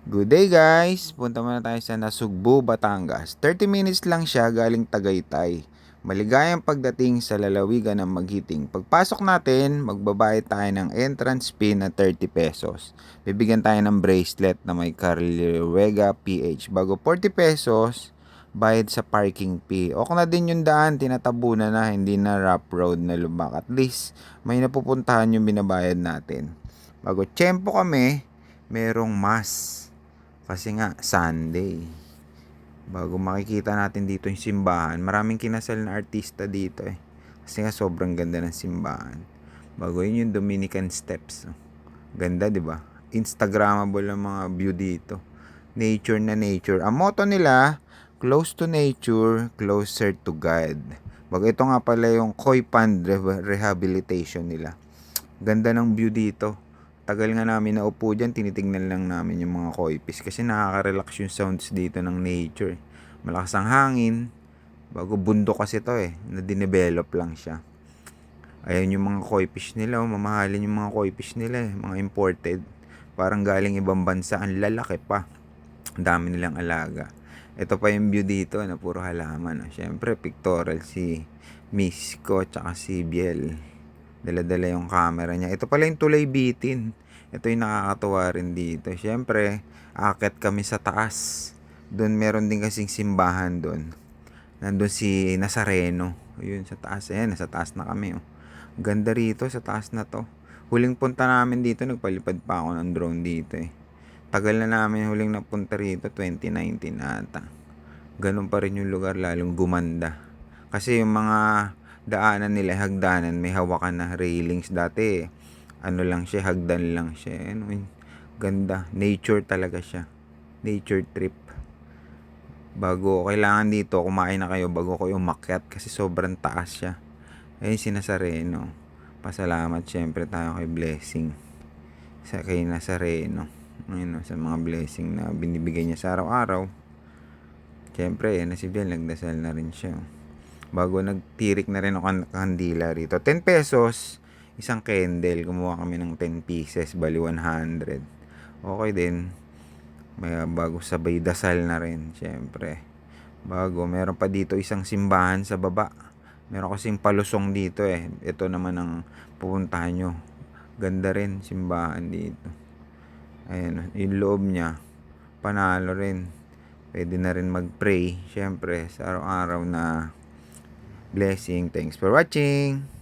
Good day guys! Punta muna tayo sa Nasugbu, Batangas. 30 minutes lang siya galing Tagaytay. Maligayang pagdating sa lalawigan ng Maghiting. Pagpasok natin, magbabayad tayo ng entrance fee na 30 pesos. Bibigyan tayo ng bracelet na may Carliwega PH. Bago 40 pesos, bayad sa parking fee. O kung na din yung daan, tinatabunan na, hindi na rough road na lumak. At least, may napupuntahan yung binabayad natin. Bago tiyempo kami, merong mass. Kasi nga, Sunday. Bago makikita natin dito yung simbahan, maraming kinasal na artista dito eh. Kasi nga sobrang ganda ng simbahan. Bago yun yung Dominican Steps. Ganda, di ba? Instagrammable ang mga view dito. Nature na nature. Ang motto nila, close to nature, closer to God. Bago ito nga pala yung Koi Pond Rehabilitation nila. Ganda ng view dito. Tagal nga namin naupo dyan, tinitingnan lang namin yung mga koi fish kasi nakaka-relax yung sounds dito ng nature. Malakas ang hangin. Bago bundok kasi to eh, na dinevelop lang siya. Ayan yung mga koi fish nila, mamahalin yung mga koi fish nila eh, mga imported. Parang galing ibang bansa, ang lalaki pa. Ang dami nilang alaga. Ito pa yung view dito na puro halaman. Siyempre, pictorial si Miss ko tsaka si Biel. Dala-dala yung camera niya. Ito pala yung tulay bitin. Ito yung nakakatuwa rin dito. Siyempre, akit kami sa taas. Doon meron din kasing simbahan doon. Nandun si Nazareno. Yun, sa taas. Ayan, nasa taas na kami. Oh. Ganda rito sa taas na to. Huling punta namin dito, nagpalipad pa ako ng drone dito eh. Tagal na namin huling napunta rito, 2019 ata. Ganun pa rin yung lugar, lalong gumanda. Kasi yung mga daanan nila, hagdanan, may hawakan na railings dati. Ano lang siya, hagdan lang siya. Ano, ganda. Nature talaga siya. Nature trip. Bago, kailangan dito, kumain na kayo bago kayo umakyat kasi sobrang taas siya. Ayun si Nazareno. Pasalamat syempre tayo kay Blessing. Sa kay Nazareno. Ayun, sa mga blessing na binibigay niya sa araw-araw. Siyempre, yan na si Biel, nagdasal na rin siya. Bago nagtirik na rin ako ng kandila rito. 10 pesos, isang candle. Kumuha kami ng 10 pieces, bali 100. Okay din. May bago sabay dasal na rin, siyempre. Bago, meron pa dito isang simbahan sa baba. Meron kasing palusong dito eh. Ito naman ang pupuntahan nyo. Ganda rin simbahan dito. Ayan, yung loob niya, panalo rin. Pwede na rin mag-pray, syempre, sa araw-araw na blessing. Thanks for watching!